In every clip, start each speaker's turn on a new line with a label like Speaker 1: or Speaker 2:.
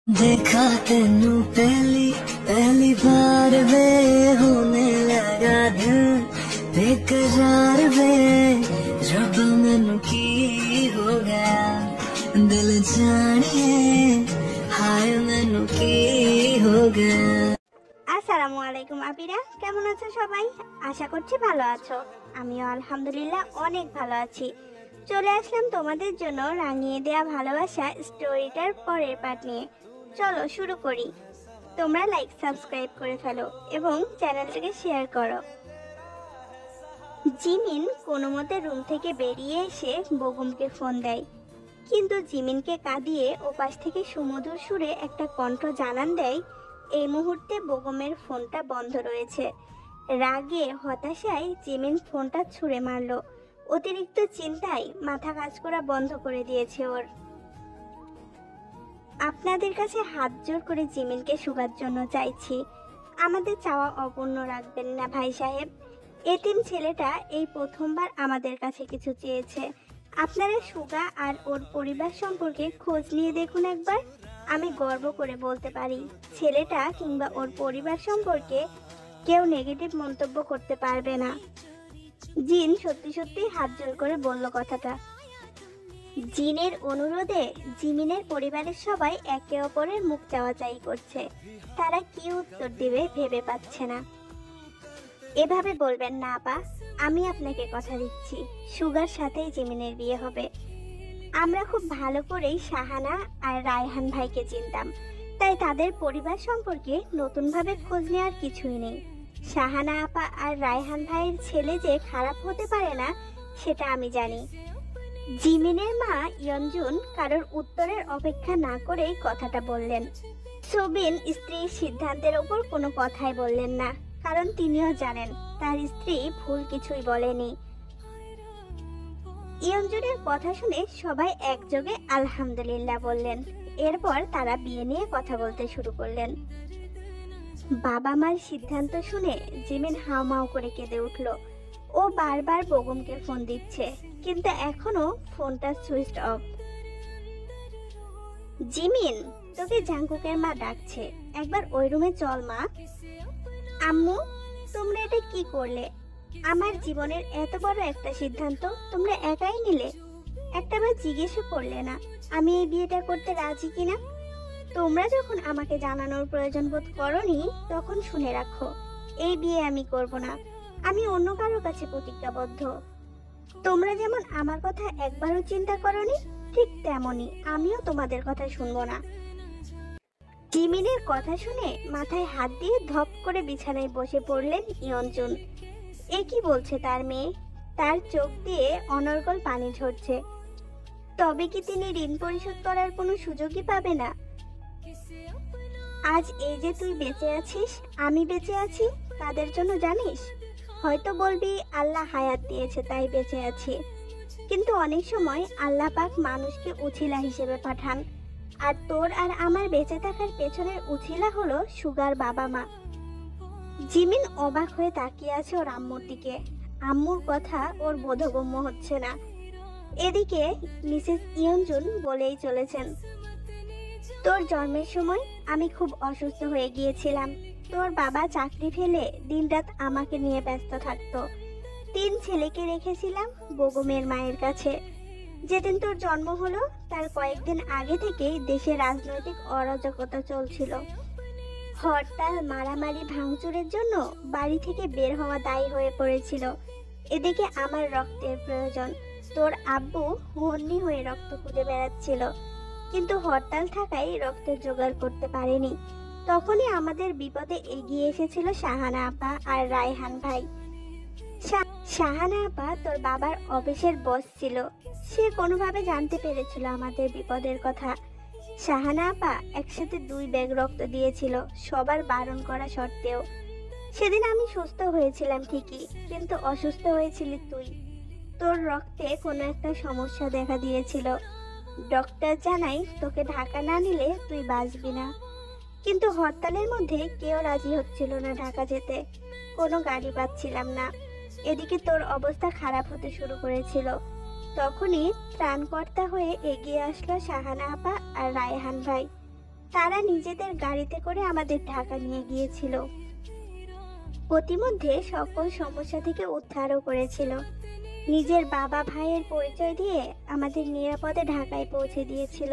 Speaker 1: देखा तेनू पहली पहली बार वे होने लगा दिल बेकरार वे रब मैनू की हो गया दिल जानिए हाय मैनू की हो गया।
Speaker 2: আসসালামু আলাইকুম আপিরা, কেমন আছো সবাই? আশা করছি ভালো আছো। আমিও আলহামদুলিল্লাহ অনেক ভালো আছি। চলে আসলাম তোমাদের জন্য রাঙিয়ে দেয়া ভালোবাসা স্টোরিটার পরের পার্ট নিয়ে। চলো শুরু করি। তোমরা লাইক সাবস্ক্রাইব করে ফেলো এবং চ্যানেলটাকে শেয়ার করো। জিমিন কোনো মতে রুম থেকে বেরিয়ে এসে বগুমকে ফোন দেয়, কিন্তু জিমিনকে কাঁদিয়ে ওপাশ থেকে সুমধুর সুরে একটা কণ্ঠ জানান দেয় এই মুহূর্তে বগুমের ফোনটা বন্ধ রয়েছে। রাগে হতাশায় জিমিন ফোনটা ছুঁড়ে মারল। অতিরিক্ত চিন্তায় মাথা কাজ করা বন্ধ করে দিয়েছে ওর। আপনাদের কাছে হাত জোর করে জিমিনকে সুগার জন্য চাইছি, আমাদের চাওয়া অপূর্ণ রাখবেন না ভাই সাহেব। এতিম ছেলেটা এই প্রথমবার আমাদের কাছে কিছু চেয়েছে। আপনারা সুগা আর ওর পরিবার সম্পর্কে খোঁজ নিয়ে দেখুন একবার। আমি গর্ব করে বলতে পারি ছেলেটা কিংবা ওর পরিবার সম্পর্কে কেউ নেগেটিভ মন্তব্য করতে পারবে না। জিন সত্যি সত্যি হাত জোর করে বলল কথাটা। জিনের অনুরোধে জিমিনের পরিবারের সবাই একে অপরের মুখ চাওয়াচাই করছে। তারা কি উত্তর দিবে ভেবে পাচ্ছে না। এভাবে বলবেন না আপা, আমি আপনাকে কথা দিচ্ছি সুগার সাথেই জিমিনের বিয়ে হবে। আমরা খুব ভালো করেই শাহানা আর রায়হান ভাইকে চিনতাম, তাই তাদের পরিবার সম্পর্কে নতুনভাবে খোঁজ নেওয়ার কিছুই নেই। শাহানা আপা আর রায়হান ভাইয়ের ছেলে যে খারাপ হতে পারে না সেটা আমি জানি। জিমিনের মা ইয়ঞ্জুন কারোর উত্তরের অপেক্ষা না করেই কথাটা বললেন। সোবিন স্ত্রীর সিদ্ধান্তের ওপর কোনো কথাই বললেন না, কারণ তিনিও জানেন তার স্ত্রী ভুল কিছুই বলেনি। ইয়ঞ্জুনের কথা শুনে সবাই একযোগে আলহামদুলিল্লাহ বললেন। এরপর তারা বিয়ে নিয়ে কথা বলতে শুরু করলেন। বাবা মার সিদ্ধান্ত শুনে জিমিন হাউমাউ করে কেঁদে উঠল। ও বারবার বগুমকে ফোন দিচ্ছে, কিন্তু এখনো ফোনটা সুইচ অফ। জিমিন, তোকে জাঙ্কুকের মা ডাকছে, একবার ওই রুমে চল মা। আম্মু, তোমরা এটা কি করলে? আমার জীবনের এত বড় একটা সিদ্ধান্ত তোমরা একাই নিলে, একটাবার জিজ্ঞেসও করলে না আমি এই বিয়েটা করতে রাজি কিনা। তোমরা যখন আমাকে জানানোর প্রয়োজন বোধ করনি তখন শুনে রাখো, এই বিয়ে আমি করব না। আমি অন্য কারোর কাছে প্রতিজ্ঞাবদ্ধ। তোমরা যেমন আমার কথা একবারও চিন্তা করনি, ঠিক তেমনই আমিও তোমাদের কথা শুনবো না। জিমিনের কথা শুনে মাথায় হাত দিয়ে ধপ করে বিছানায় বসে পড়লেন ইয়ঞ্জুন। এ কি বলছে তার মেয়ে? তার চোখ দিয়ে অনর্গল পানি ঝরছে। তবে কি তিনি ঋণ পরিশোধ করার কোনো সুযোগই পাবে না? আজ এই যে তুই বেঁচে আছিস, আমি বেঁচে আছি, তাদের জন্য জানিস? হয়তো বলবি আল্লাহ হায়াত দিয়েছে তাই বেঁচে আছি, কিন্তু অনেক সময় আল্লাহ পাক মানুষকে উছিলা হিসেবে পাঠান। আর তোর আর আমার বেঁচে থাকার পেছনের উছিলা হলো সুগার বাবা মা। জিমিন অবাক হয়ে তাকিয়ে আছে ওর আম্মুর দিকে। আম্মুর কথা ওর বোধগম্য হচ্ছে না। এদিকে মিসেস ইয়ঞ্জুন বলেই চলেছেন, তোর জন্মের সময় আমি খুব অসুস্থ হয়ে গিয়েছিলাম। তোর বাবা চাকরি ফেলে দিনরাত আমাকে নিয়ে ব্যস্ত থাকতো। 3 ছেলেকে রেখেছিলাম বগুমের মায়ের কাছে। যেদিন তোর জন্ম হলো তার কয়েকদিন আগে থেকেই দেশে রাজনৈতিক অরাজকতা চলছিল। হরতাল, মারামারি, ভাঙচুরের জন্য বাড়ি থেকে বের হওয়া দায়ী হয়ে পড়েছিল। এদিকে আমার রক্তের প্রয়োজন। তোর আব্বু হন্যি হয়ে রক্ত খুঁজে বেড়াচ্ছিল, কিন্তু হরতাল থাকায় রক্তের জোগাড় করতে পারেনি। তখনই আমাদের বিপদে এগিয়ে এসেছিল শাহানা আপা আর রায়হান ভাই। শাহানা আপা তোর বাবার অফিসের বস ছিল। সে কোনোভাবে জানতে পেরেছিল আমাদের বিপদের কথা। শাহানা আপা একসাথে 2 ব্যাগ রক্ত দিয়েছিল, সবার বারণ করা সত্ত্বেও। সেদিন আমি সুস্থ হয়েছিলাম ঠিকই, কিন্তু অসুস্থ হয়েছিলি তুই। তোর রক্তে কোনো একটা সমস্যা দেখা দিয়েছিল। ডক্টর জানাই তোকে ঢাকা না নিলে তুই বাঁচবি না, কিন্তু হরতালের মধ্যে কেউ রাজি হচ্ছিল না ঢাকা যেতে। কোনো গাড়ি পাচ্ছিলাম না। এদিকে তোর অবস্থা খারাপ হতে শুরু করেছিল। তখনই ত্রাণকর্তা হয়ে এগিয়ে আসলো শাহানা আপা আর রায়হান ভাই। তারা নিজেদের গাড়িতে করে আমাদের ঢাকা নিয়ে গিয়েছিল। প্রতিমধ্যে সকল সমস্যা থেকে উদ্ধারও করেছিল। নিজের বাবা ভাইয়ের পরিচয় দিয়ে আমাদের নিরাপদে ঢাকায় পৌঁছে দিয়েছিল।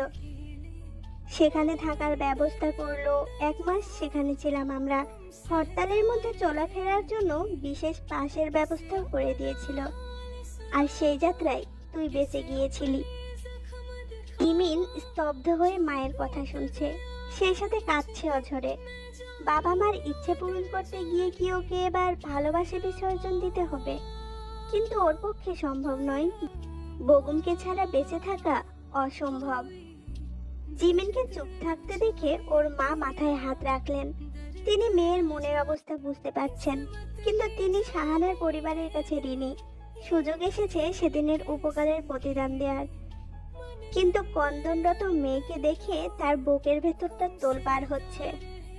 Speaker 2: সেখানে থাকার ব্যবস্থা করলো। 1 মাস সেখানে ছিলাম আমরা। হরতালের মধ্যে চলাফেরার জন্য বিশেষ পাসের ব্যবস্থাও করে দিয়েছিল। আর সেই যাত্রায় তুই বেঁচে গিয়েছিলি। ইমিন স্তব্ধ হয়ে মায়ের কথা শুনছে, সেই সাথে কাঁদছে অঝরে। বাবা মার ইচ্ছে পূরণ করতে গিয়ে কি ওকে এবার ভালোবাসে বিসর্জন দিতে হবে? কিন্তু ওর পক্ষে সম্ভব নয়। বগুমকে ছাড়া বেঁচে থাকা অসম্ভব। জিমিনকে চুপ থাকতে দেখে ওর মা মাথায় হাত রাখলেন। তিনি মেয়ের মনের অবস্থা বুঝতে পারছেন, কিন্তু তিনি শাহানার পরিবারের কাছে ঋণী। সুযোগ এসেছে সেদিনের উপকারের প্রতিদান দেওয়ার। কিন্তু কন্দনরত মেয়েকে দেখে তার বুকের ভেতরটা তোলপাড় হচ্ছে।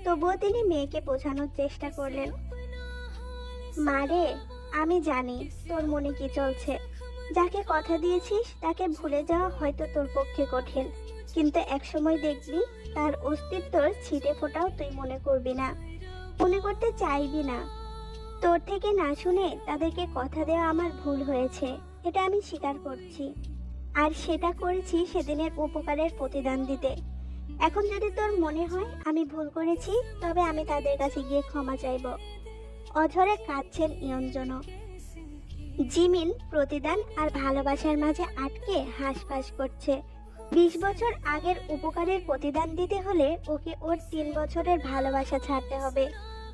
Speaker 2: তবুও তিনি মেয়েকে বোঝানোর চেষ্টা করলেন। মারে, আমি জানি তোর মনে কি চলছে। যাকে কথা দিয়েছিস তাকে ভুলে যাওয়া হয়তো তোর পক্ষে কঠিন, কিন্তু একসময় দেখবি তার অস্তিত্বর ছিটে ফোটাও তুই মনে করবি না, মনে করতে চাইবি না। তোর থেকে না শুনে তাদেরকে কথা দেওয়া আমার ভুল হয়েছে, এটা আমি স্বীকার করছি। আর সেটা করেছি সেদিনের উপকারের প্রতিদান দিতে। এখন যদি তোর মনে হয় আমি ভুল করেছি, তবে আমি তাদের কাছে গিয়ে ক্ষমা চাইব। অঝরে কাঁদছেন ইয়ঞ্জন। জিমিন প্রতিদান আর ভালোবাসার মাঝে আটকে হাঁসফাঁস করছে। 20 বছর আগের উপকারের প্রতিদান দিতে হলে ওকে ওর 3 বছরের ভালোবাসা ছাড়তে হবে,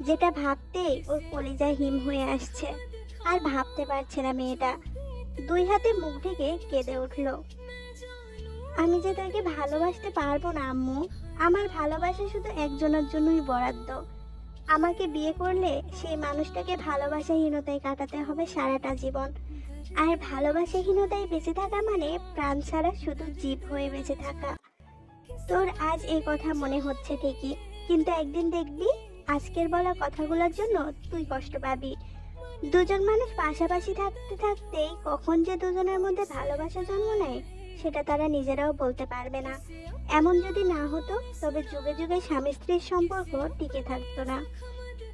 Speaker 2: যেটা ভাবতেই ওর কলিজা হিম হয়ে আসছে। আর ভাবতে পারছে না মেয়েটা। 2 হাতে মুখ ঢেকে কেঁদে উঠল। আমি যে তাকে ভালোবাসতে পারবো না আম্মু। আমার ভালোবাসা শুধু একজনের জন্যই বরাদ্দ। আমাকে বিয়ে করলে সেই মানুষটাকে ভালোবাসাহীনতায় কাটাতে হবে সারাটা জীবন। আর ভালোবাসাহীনতায় বেঁচে থাকা মানে প্রাণ ছাড়া শুধু জীব হয়ে বেঁচে থাকা। তোর আজ এই কথা মনে হচ্ছে ঠিকই, কিন্তু একদিন দেখবি আজকের বলা কথাগুলোর জন্য তুই কষ্ট পাবি। দুজন মানুষ পাশাপাশি থাকতে থাকতেই কখন যে দুজনের মধ্যে ভালোবাসা জন্ম নেয় সেটা তারা নিজেরাও বলতে পারবে না। এমন যদি না হতো তবে যুগে যুগে স্বামী স্ত্রীর সম্পর্ক টিকে থাকতো না।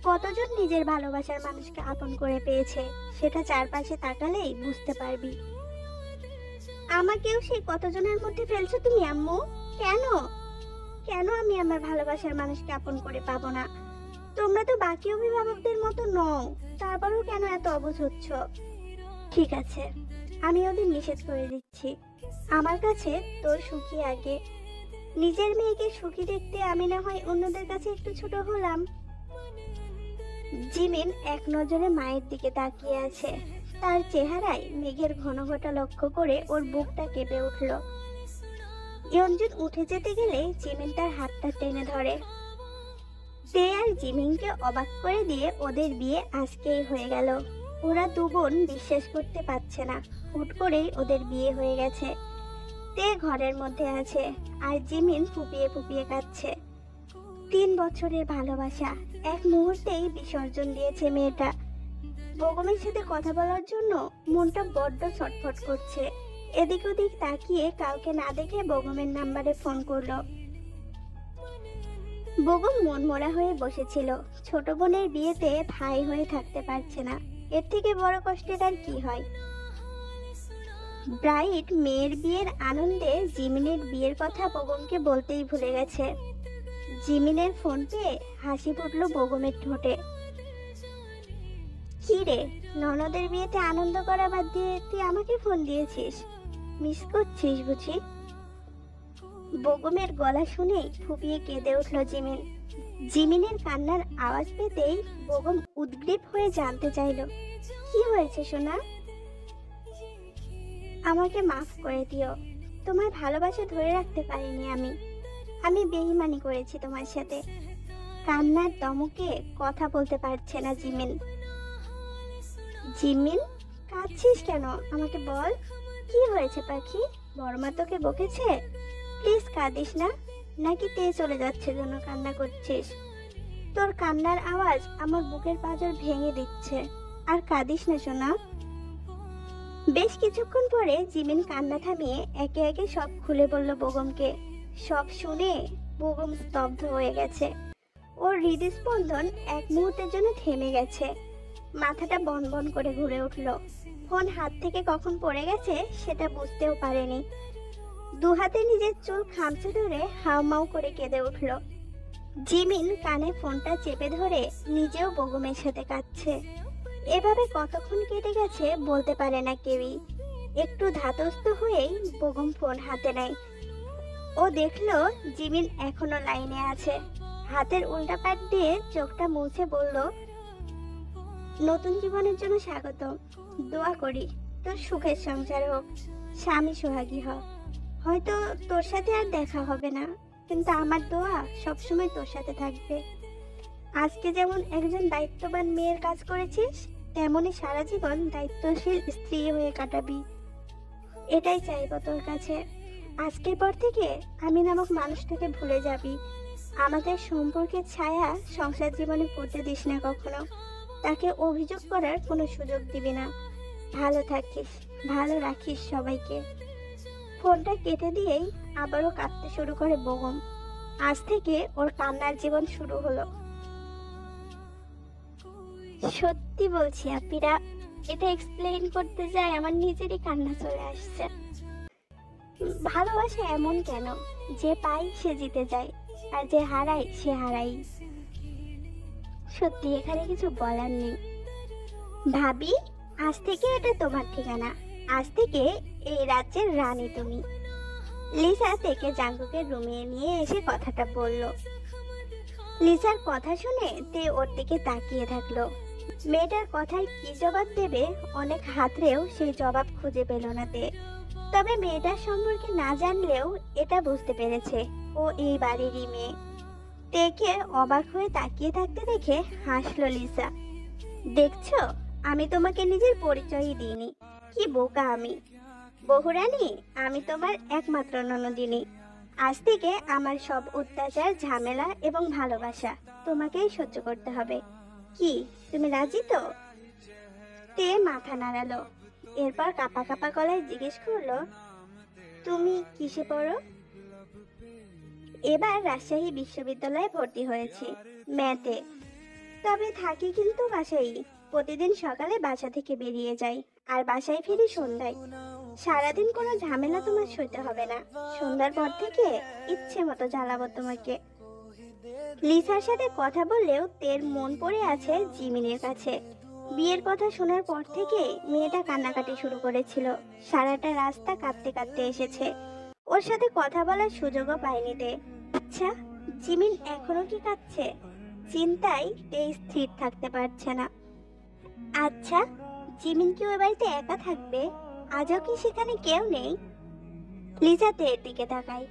Speaker 2: কতজন নিজের ভালোবাসার মানুষকে আপন করে পেয়েছে সেটা চারপাশে তাকালেই বুঝতে পারবি। আমাকেও সেই কতজনের মধ্যে ফেলছো তুমি আম্মু? কেন কেন আমি আমার ভালোবাসার মানুষকে আপন করে পাবো না? তোমরা তো বাকি অভিভাবকদের মতো নও, তারপরেও কেন এত অবুঝ হচ্ছ? ঠিক আছে, আমি ওদের নিষেধ করে দিচ্ছি। আমার কাছে তোর সুখী আগে। নিজের মেয়েকে সুখী দেখতে আমি না হয় অন্যদের কাছে একটু ছোট হলাম। জিমিন এক নজরে মায়ের দিকে তাকিয়ে আছে। তার চেহারায় মেঘের ঘনঘটা লক্ষ্য করে ওর বুকটা কেঁপে উঠল। ইয়ঞ্জন উঠে যেতে গেলে জিমিন তার হাতটা টেনে ধরে। তে আর জিমিনকে অবাক করে দিয়ে ওদের বিয়ে আজকেই হয়ে গেল। ওরা 2 বোন বিশ্বাস করতে পারছে না, হুট করেই ওদের বিয়ে হয়ে গেছে। তে ঘরের মধ্যে আছে আর জিমিন ফুপিয়ে ফুপিয়ে কাঁদছে। 3 বছরের ভালোবাসা এক মুহূর্তেই বিসর্জন দিয়েছে মেয়েটা। বগমের সাথে কথা বলার জন্য মনটা বড্ড ছটফট করছে। এদিক ওদিক তাকিয়ে কাউকে না দেখে বগমের নাম্বারে ফোন করলো। বগম মনমরা হয়ে বসেছিল। ছোট বোনের বিয়েতে ভাই হয়ে থাকতে পারছে না, এর থেকে বড় কষ্টের আর কি হয়। ব্রাইট মেয়ের বিয়ের আনন্দে জিমিনের বিয়ের কথা বগমকে বলতেই ভুলে গেছে। জিমিনের ফোন পেয়ে হাসি ফুটল বগমের ঠোঁটে। কি রে, ননদের বিয়েতে আনন্দ করা বাদ দিয়ে তুই আমাকে ফোন দিয়েছিস? মিস করছিস বুঝি? বগমের গলা শুনে ফুপিয়ে কেঁদে উঠল জিমিন। জিমিনের কান্নার আওয়াজ পেতেই বগম উদ্গ্রীব হয়ে জানতে চাইল, কি হয়েছে সোনা? আমাকে মাফ করে দিও। তোমার ভালোবাসা ধরে রাখতে পারিনি আমি বেঈমানি করেছি তোমার সাথে। কান্নার দমকে কথা বলতে পারছে না জিমিন। জিমিন, কাঁদছিস কেন? আমাকে বল, কি হয়েছে পাখি? বড়মা তোকে বকেছে? প্লিজ কাঁদিস না। নাকি তে চলে যাচ্ছে জন্য কান্না করছিস? তোর কান্নার আওয়াজ আমার বুকের পাঁজর ভেঙে দিচ্ছে। আর কাঁদিস না সোনা। বেশ কিছুক্ষণ পরে জিমিন কান্না থামিয়ে একে একে সব খুলে বলল বগমকে। সব শুনে বেগম স্তব্ধ হয়ে গেছে। ওর হৃদস্পন্দন এক মুহূর্তের জন্য থেমে গেছে, মাথাটা বনবন করে ঘুরে উঠল। ফোন হাত থেকে কখন পড়ে গেছে সেটা বুঝতেও পারেনি। দু হাতে নিজের চুল খামচে ধরে হাউমাউ করে কেঁদে উঠল। জিমিন কানে ফোনটা চেপে ধরে নিজেও বেগমের সাথে কাঁদছে। এভাবে কতক্ষণ কেটে গেছে বলতে পারে না কেউই। একটু ধাতস্থ হয়েই বেগম ফোন হাতে নেয়। ও দেখলো জিমিন এখনো লাইনে আছে। হাতের উল্টা পাট দিয়ে চোখটা মুছে বলল, নতুন জীবনের জন্য স্বাগত। দোয়া করি তোর সুখের সংসার হোক, স্বামী সোহাগী হ। হয়তো তোর সাথে আর দেখা হবে না, কিন্তু আমার দোয়া সবসময় তোর সাথে থাকবে। আজকে যেমন একজন দায়িত্ববান মেয়ের কাজ করেছিস, তেমনই সারা জীবন দায়িত্বশীল স্ত্রী হয়ে কাটাবি। এটাই চাইবো তোর কাছে। আজকের পর থেকে আমি নামক মানুষটাকে ভুলে যাবি। আমাদের সম্পর্কের ছায়া সংসার জীবনে পড়তে দিস না কখনো। তাকে অভিযোগ করার কোনো সুযোগ দিবি না। ভালো থাকিস, ভালো রাখিস সবাইকে। ফোনটা কেটে দিয়েই আবারও কাঁদতে শুরু করে বেগম। আজ থেকে ওর কান্নার জীবন শুরু হলো। সত্যি বলছি আপিরা, এটা এক্সপ্লেইন করতে যাই আমার নিজেরই কান্না চলে আসছে। ভালোবাসা এমন কেন যে পাই সে জিতে যায়, আর যে হারায় সে হারাই। সত্যি এখানে কিছু বলার নেই। ভাবি, আজ থেকে এটা তোমার ঠিকানা। আজ থেকে এই রাজ্যের রানী তুমি। লিসা থেকে জাঙ্কুকে রুমে নিয়ে এসে কথাটা বলল। লিসার কথা শুনে তে ওর দিকে তাকিয়ে থাকলো। মেয়েটার কথায় কি জবাব দেবে অনেক হাতড়েও সেই জবাব খুঁজে পেল না তে। তবে মেয়েটার সম্পর্কে না জানলেও এটা বুঝতে পেরেছে ও এই বাড়িরই মেয়ে। তেকে অবাক হয়ে তাকিয়ে থাকতে দেখে হাসলো লিসা। দেখছো, আমি তোমাকে নিজের পরিচয়ই দিইনি। কি বোকা আমি। বহুরানী, আমি তোমার একমাত্র ননদিনী। আজ থেকে আমার সব অত্যাচার, ঝামেলা এবং ভালোবাসা তোমাকেই সহ্য করতে হবে। কি তুমি রাজি তো? তে মাথা নাড়ালো। এরপর কাপা কাপা গলায় জিজ্ঞেস করলো, তুমি কিসে পড়ো? এবার রাজশাহী বিশ্ববিদ্যালয়ে ভর্তি হয়েছি, ম্যাথে। তবে থাকি কিন্তু বাসায়। প্রতিদিন সকালে বাসা থেকে বেরিয়ে যাই আর বাসায় ফিরি সন্ধ্যায়। সারাদিন কোনো ঝামেলা তোমার সইতে হবে না। সন্ধ্যার পর থেকে ইচ্ছে মতো জ্বালাবো তোমাকে। লিসার সাথে কথা বললেও তের মন পড়ে আছে জিমিনের কাছে। বিয়ের কথা শোনার পর থেকে মেয়েটা কান্নাকাটি শুরু করেছিল। সারাটা রাস্তা কাঁদতে কাঁদতে এসেছে। ওর সাথে কথা বলার সুযোগও পায়নি তে। আচ্ছা, জিমিন এখনো কি কাঁদছে? চিন্তায় তে স্থির থাকতে পারছে না। আচ্ছা, জিমিন কি ওই বাড়িতে একা থাকবে? আজও কি সেখানে কেউ নেই? লিসা তের দিকে তাকায়।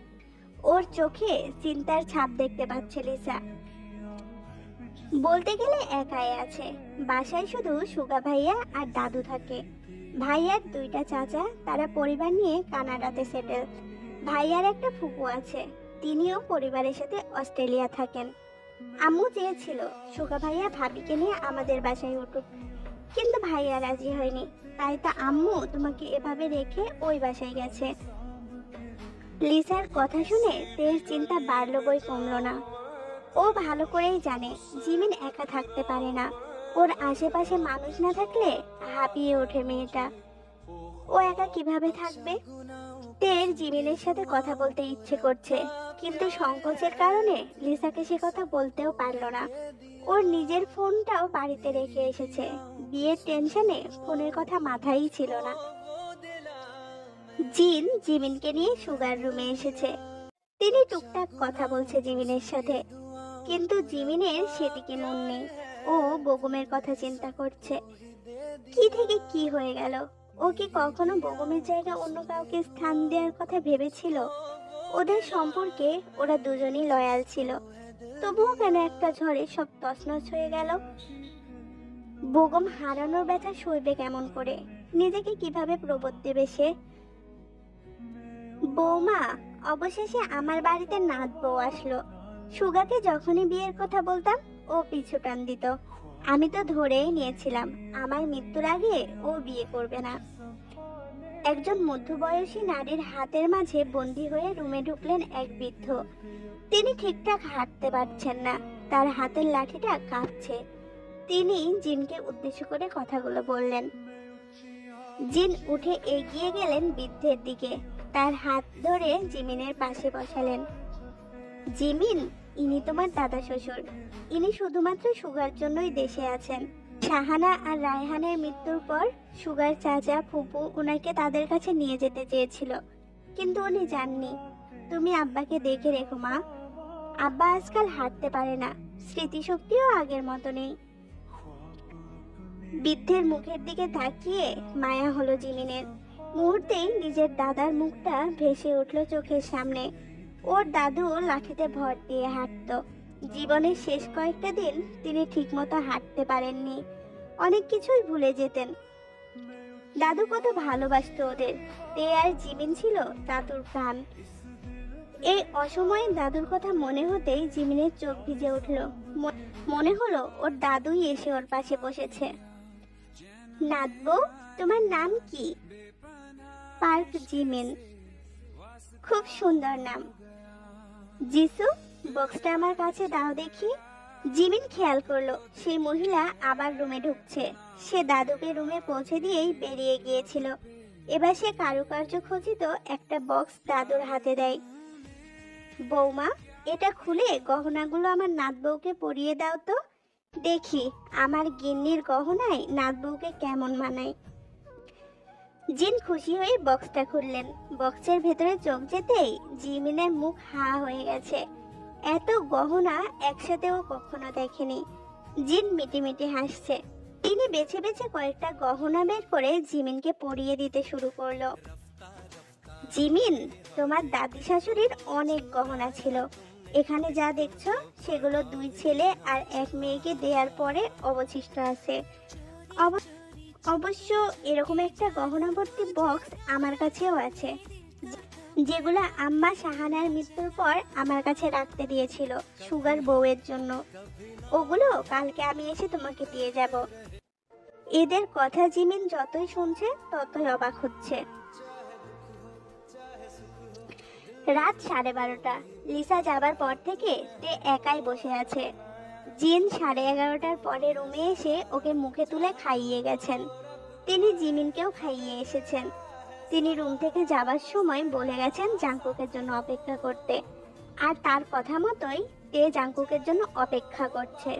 Speaker 2: ওর চোখে চিন্তার ছাপ দেখতে পাচ্ছে লিসা। বলতে গেলে একাই আছে। বাসায় শুধু সুগা ভাইয়া আর দাদু থাকে। ভাইয়ার দুইটা চাচা, তারা পরিবার নিয়ে কানাডাতে সেটেল। ভাইয়ার একটা ফুপু আছে, তিনিও পরিবারের সাথে অস্ট্রেলিয়া থাকেন। আম্মু চেয়েছিল সুগা ভাইয়া ভাবিকে নিয়ে আমাদের বাসায় উঠুক, কিন্তু ভাইয়া রাজি হয়নি। তাই তা আম্মু তোমাকে এভাবে রেখে ওই বাসায় গেছে। লিসার কথা শুনে তের চিন্তা বাড়লো বই কমলো না। ও ভালো করেই জানে জিমিন একা থাকতে পারে না। ওর আশেপাশে মানুষ না থাকলে হাঁপিয়ে ওঠে মেয়েটা। ও একা কিভাবে থাকবে? তের জিমিনের সাথে কথা বলতে ইচ্ছে করছে, কিন্তু সংকোচের কারণে লিসাকে সে কথা বলতেও পারলো না। ওর নিজের ফোনটাও বাড়িতে রেখে এসেছে। বিয়ের টেনশনে ফোনের কথা মাথায়ই ছিল না। জিমিনকে নিয়ে সুগার রুমে এসেছে। তিনি টুকটাক কথা বলছে জিমিনের সাথে, কিন্তু জিমিনের সেদিকে মন নেই। ও বেগমের কথা চিন্তা করছে। কি থেকে কি হয়ে গেল? ও কি কখনো বেগমের জায়গা অন্য কাউকে স্থান দেওয়ার কথা ভেবেছিল? ওদের সম্পর্কে ওরা দুজনই লয়াল ছিল, তবুও কেন একটা ঝড়ে সব তছনছ হয়ে গেল? বেগম হারানোর ব্যথা সইবে কেমন করে? নিজেকে কিভাবে প্রবোধ দেবে সে? বৌমা, অবশেষে আমার বাড়িতে নাত বউ আসলো। সুগাকে যখনই বিয়ের কথা বলতাম ও পিছু টান দিত। আমি তো ধরেই নিয়েছিলাম আমার মৃত্যুর আগে ও বিয়ে করবে না। একজন মধ্যবয়সী নারীর হাতের মাঝে বন্দী হয়ে রুমে ঢুকলেন এক বৃদ্ধ। তিনি ঠিকঠাক হাঁটতে পারছেন না, তার হাতের লাঠিটা কাঁপছে। তিনি জিনকে উদ্দেশ্য করে কথাগুলো বললেন। জিন উঠে এগিয়ে গেলেন বৃদ্ধের দিকে, তার হাত ধরে জিমিনের পাশে বসালেন। জিমিন, ইনি তোমার দাদা শ্বশুর। ইনি শুধুমাত্র সুগার জন্যই দেশে আছেন। শাহানা আর রায়হানের মৃত্যুর পর সুগার চাচা ফুপু ওনাকে তাদের কাছে নিয়ে যেতে চেয়েছিল, কিন্তু উনি যাননি। তুমি আব্বাকে দেখে রেখো মা। আব্বা আজকাল হাঁটতে পারে না, স্মৃতিশক্তিও আগের মতো নেই। বৃদ্ধের মুখের দিকে তাকিয়ে মায়া হলো জিমিনের। মুহূর্তেই নিজের দাদার মুখটা ভেসে উঠল চোখের সামনে। ওর দাদু লাঠিতে ভর দিয়ে হাঁটতো। জীবনের শেষ কয়েকটা দিন তিনি ঠিকমতো হাঁটতে পারেননি, অনেক কিছুই ভুলে যেতেন। দাদু কত ভালোবাসতো ওদের। তে আর জিমিন ছিল দাদুর প্রাণ। এই অসময়ে দাদুর কথা মনে হতেই জিমিনের চোখ ভিজে উঠল। মনে হলো ওর দাদুই এসে ওর পাশে বসেছে। নাতবো, তোমার নাম কি? Park Jimin. খুব সুন্দর নাম। জিসু, বক্সটা আমার কাছে দাও দেখি। জিমিন খেয়াল করলো সেই মহিলা আবার রুমে ঢুকছে। সে দাদুকে রুমে পৌঁছে দিয়েই বেরিয়ে গিয়েছিল। এবার সে কারুকার্য খচিত একটা বক্স দাদুর হাতে দেয়। বৌমা, এটা খুলে গহনাগুলো আমার নাতবউকে পরিয়ে দাও তো, দেখি আমার গিন্নির গহনায় নাতবউকে কেমন মানায়। জিন খুশি হয়ে বক্সটা খুললেন। বক্সের ভেতরে চোখ যেতেই জিমিনের মুখ হা হয়ে গেছে। এত গহনা একসাথে ও কখনো দেখেনি। জিন মিটিমিটি হাসছে। তিনি বেছে বেছে কয়েকটা গহনা বের করে জিমিনকে পরিয়ে দিতে শুরু করলো। জিমিন, তোমার দাদি শাশুড়ির অনেক গহনা ছিল। এখানে যা দেখছো সেগুলো 2 ছেলে আর 1 মেয়েকে দেওয়ার পরে অবশিষ্ট আছে। অবশ্য এরকম একটা গহনা ভর্তি বক্স আমার কাছেও আছে, যেগুলো আম্মা শাহানার মৃত্যুর পর আমার কাছে রাখতে দিয়েছিল সুগার বউয়ের জন্য। ওগুলো কালকে আমি এসে তোমাকে দিয়ে যাব। এদের কথা জিমিন যতই শুনছে ততই অবাক হচ্ছে। রাত 12:30। লিসা যাবার পর থেকে তে একাই বসে আছে। জিন 11:30টার পরে রুমে এসে ওকে মুখে তুলে খাইয়ে গেছেন। তিনি জিমিনকেও খাইয়ে এসেছেন। তিনি রুম থেকে যাবার সময় বলে গেছেন জাংকুকের জন্য অপেক্ষা করতে, আর তার কথা মতোই তে জাংকুকের জন্য অপেক্ষা করছে।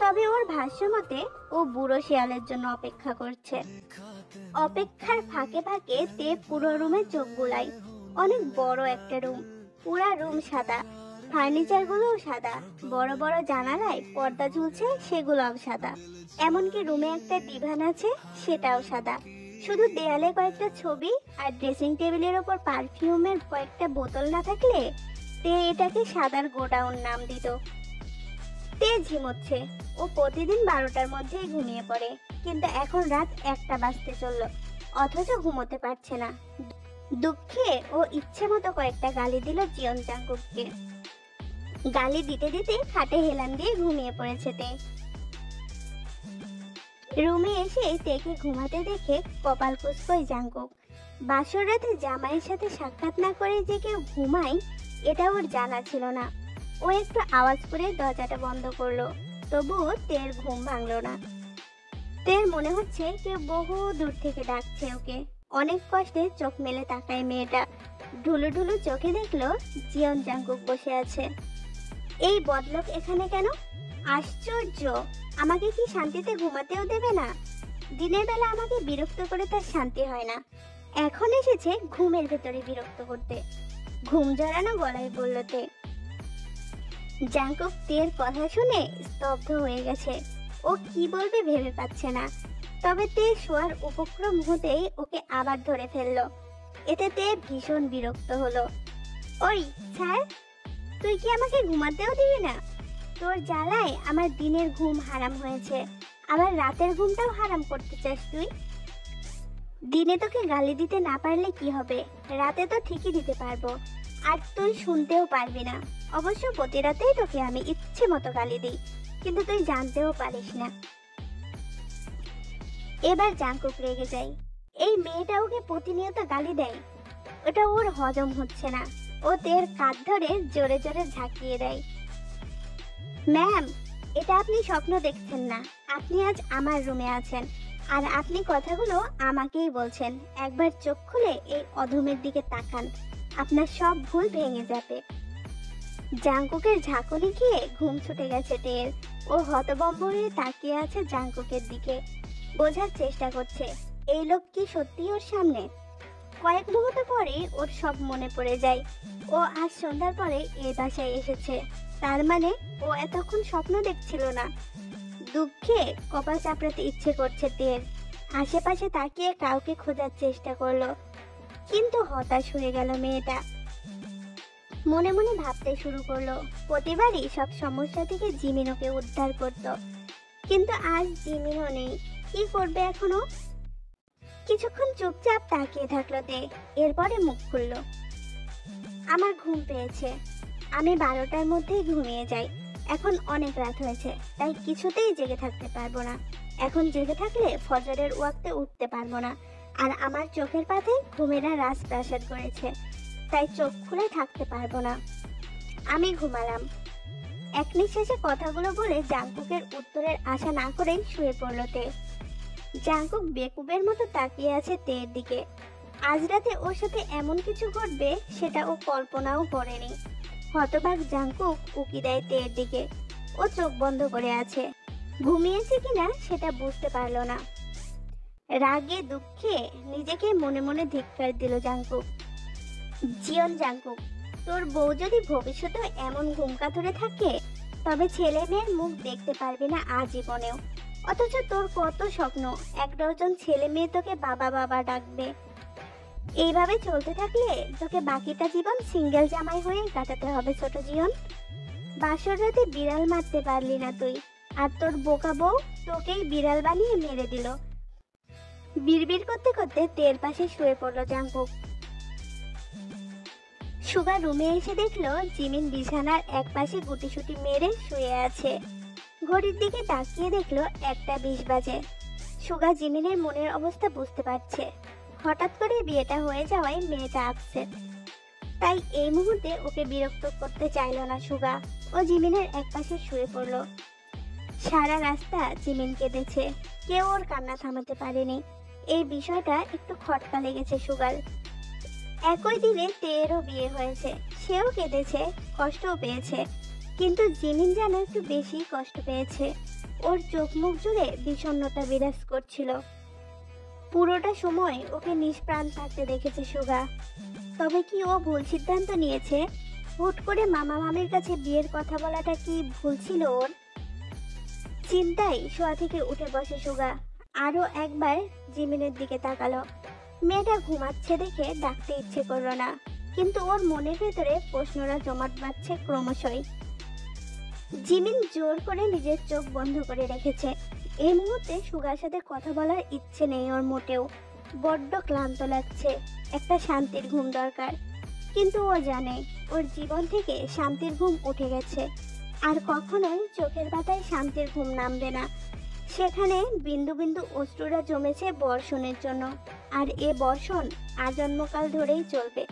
Speaker 2: তবে ওর ভাষ্য মতে ও বুড়ো শিয়ালের জন্য অপেক্ষা করছে। অপেক্ষার ফাঁকে ফাঁকে তে পুরো রুমে চোখ বুলায়। অনেক বড় একটা রুম, পুরা রুম সাদা, ফার্নিচার গুলোও সাদা, বড় বড় জানালায় পর্দা ঝুলছে সেগুলোও সাদা। এমনকি রুমে একটা ডিভান আছে, সেটাও সাদা। শুধু দেয়ালে কয়েকটা ছবি আর ড্রেসিং টেবিলের ওপর পারফিউমের কয়েকটা বোতল না থাকলে তে এটাকে সাদার গোডাউন নাম দিত। তে ঝিমোচ্ছে। ও প্রতিদিন 12টার মধ্যেই ঘুমিয়ে পড়ে, কিন্তু এখন রাত 1টা বাজতে চললো, অথচ ঘুমোতে পারছে না। দুঃখে ও ইচ্ছে মতো কয়েকটা গালি দিল জিয়ন জাংকুককে। গালি দিতে দিতে খাটে হেলান দিয়ে ঘুমিয়ে পড়েছে তে। রুমে এসে তেকে ঘুমাতে দেখে কপাল কুঁচকোয় জাংকুক। বাসর রাতে জামাইয়ের সাথে সাক্ষাৎ না করে যে কেউ ঘুমায় এটা ওর জানা ছিল না। ও একটু আওয়াজ করে দরজাটা বন্ধ করলো, তবুও তের ঘুম ভাঙলো না। তের মনে হচ্ছে কেউ বহু দূর থেকে ডাকছে ওকে। অনেক কষ্টে চোখ মেলে তাকায় মেয়েটা। ঢুলু ঢুলু চোখে দেখলো জিয়ন জাংকুক বসে আছে। এই বদলোক এখানে কেন? আশ্চর্য, আমাকে কি শান্তিতে ঘুমাতেও দেবে না? দিনের বেলা আমাকে বিরক্ত করে তার শান্তি হয় না, এখন এসেছে ঘুমের ভেতরে বিরক্ত করতে। ঘুম জড়ানো গলায় বলল তে। জাংকুক তের কথা শুনে স্তব্ধ হয়ে গেছে। ও কি বলবে ভেবে পাচ্ছে না। তবে তে শোয়ার উপক্রম হতেই ওকে আবার ধরে ফেললো। এতে তে ভীষণ বিরক্ত হলো। ওই স্যার, তুই কি আমাকে ঘুমাতেও দিবি না? তোর জ্বালায় আমার দিনের ঘুম হারাম হয়েছে, আবার রাতের ঘুমটাও হারাম করতে চাস তুই? দিনে তোকে গালি দিতে না পারলে কি হবে, রাতে তো ঠিকই দিতে পারবো, আর তুই শুনতেও পারবি না। অবশ্য প্রতি রাতেই তোকে আমি ইচ্ছে মতো গালি দিই, কিন্তু তুই জানতেও পারিস না। এবার জাংকুক রেগে যায়। এই মেয়েটা ওকে প্রতিনিয়ত গালি দেয়, ওটা ওর হজম হচ্ছে না। ও তের কাঁধ ধরে জোরে জোরে ঝাঁকিয়ে দেয়। ম্যাম, এটা আপনি স্বপ্ন দেখছেন না, আপনি আজ আমার রুমে আছেন, আর আপনি কথাগুলো আমাকেই বলছেন। একবার চোখ খুলে এই অধমের দিকে তাকান, আপনার সব ভুল ভেঙে যাবে। জাংকুকের ঝাঁকুনি খেয়ে ঘুম ছুটে গেছে টের। ও হতভম্ব হয়ে তাকিয়ে আছে জাংকুকের দিকে, বোঝার চেষ্টা করছে এই লোক কি সত্যি ওর সামনে। কয়েক মুহূর্ত পরে ওর সব মনে পড়ে যায়। ও আজ সন্ধ্যার পরে এই বাসায় এসেছে, তার মানে ও এতক্ষণ স্বপ্ন দেখছিল না। দুঃখে কপাল চাপড়াতে ইচ্ছে করছে টের। আশেপাশে তাকিয়ে কাউকে খোঁজার চেষ্টা করলো, কিন্তু হতাশ হয়ে গেল মেয়েটা। মনে মনে ভাবতে শুরু করলো, প্রতিবারই সব সমস্যা থেকে জিমিন ওকে উদ্ধার করত, কিন্তু আজ জিমিনও নেই। কি করবে এখনো? কিছুক্ষণ চুপচাপ তাকিয়ে থাকলো তে, এরপরে মুখ খুললো। আমার ঘুম পেয়েছে, আমি 12টার মধ্যেই ঘুমিয়ে যাই। এখন অনেক রাত হয়েছে, তাই কিছুতেই জেগে থাকতে পারবো না। এখন জেগে থাকলে ফজরের ওয়াক্তে উঠতে পারবো না, আর আমার চোখের পাতে ঘুমেরা রাজপ্রাসাদ করেছে, তাই চোখ খুলে থাকতে পারবো না। আমি ঘুমালাম। এক নিঃশ্বাসে কথাগুলো বলে জাংকুকের উত্তরের আশা না করেই শুয়ে পড়লো তে। জাংকুক বেকুবের মতো তাকিয়ে আছে তের দিকে। আজ রাতে ওর সাথে এমন কিছু ঘটবে সেটা ও কল্পনাও করেনি। হতবাক জাংকুক উকি দেয় তের দিকে। ও চোখ বন্ধ করে আছে, ঘুমিয়েছে কিনা সেটা বুঝতে পারলো না। রাগে দুঃখে নিজেকে মনে মনে ধিক্কার দিল জাংকুক। জিয়ন জাংকুক, তোর বউ যদি ভবিষ্যতে এমন ঘুমকাতুরে থাকে, তবে ছেলে মেয়ের মুখ দেখতে পারবি না আজীবনেও। অথচ তোর কত স্বপ্ন, 1 ডজন ছেলে মেয়ে তোকে বাবা বাবা ডাকবে। এইভাবে চলতে থাকলে তোকে বাকিটা জীবন সিঙ্গেল জামাই হয়ে কাটাতে হবে ছোট জিয়ন। বাসর রাতে বিড়াল মারতে পারলি না তুই, আর তোর বোকা বউ তোকেই বিড়াল বানিয়ে মেরে দিল। বিড়বিড় করতে করতে তের পাশে শুয়ে পড়লো জাংকুক। সুগা রুমে এসে দেখলো জিমিন বিছানার এক পাশে গুটিসুটি মেরে শুয়ে আছে। ঘড়ির দিকে তাকিয়ে দেখলো 1টা 20 বাজে। সুগা জিমিনের মনের অবস্থা বুঝতে পারছে। হঠাৎ করে বিয়েটা হয়ে যাওয়ায় মেয়েটা আপসেট, তাই এই মুহূর্তে ওকে বিরক্ত করতে চাইলো না সুগা। ও জিমিনের এক পাশে শুয়ে পড়লো। সারা রাস্তা জিমিন কেঁদেছে, কেউ ওর কান্না থামাতে পারেনি। এই বিষয়টা একটু খটকা লেগেছে সুগার। একই দিনে তেরও বিয়ে হয়েছে, সেও কেঁদেছে, কষ্টও পেয়েছে, কিন্তু জিমিন যেন একটু বেশি কষ্ট পেয়েছে। ওর চোখ মুখ জুড়ে বিষণ্ণতা বিরাজ করছিল। পুরোটা সময় ওকে নিষ্প্রাণ থাকতে দেখেছে সুগা। তবে কি ও ভুল সিদ্ধান্ত নিয়েছে? হুট করে মামা মামির কাছে বিয়ের কথা বলাটা কি ভুল ছিল ওর? চিন্তায় শোয়া থেকে উঠে বসে সুগা। আরো একবার জিমিনের দিকে তাকালো। মেয়েটা ঘুমাচ্ছে দেখে ডাকতে ইচ্ছে করলো না, কিন্তু ওর মনের ভেতরে প্রশ্নরা জমাট বাঁধছে ক্রমশই। জিমিন জোর করে নিজের চোখ বন্ধ করে রেখেছে। এই মুহূর্তে সুগার সাথে কথা বলার ইচ্ছে নেই ওর মোটেও। বড্ড ক্লান্ত লাগছে, একটা শান্তির ঘুম দরকার। কিন্তু ও জানে ওর জীবন থেকে শান্তির ঘুম উঠে গেছে, আর কখনোই চোখের পাতায় শান্তির ঘুম নামবে না। সেখানে বিন্দু বিন্দু অশ্রুরা জমেছে বর্ষণের জন্য, আর এ বর্ষণ আজন্মকাল ধরেই চলবে।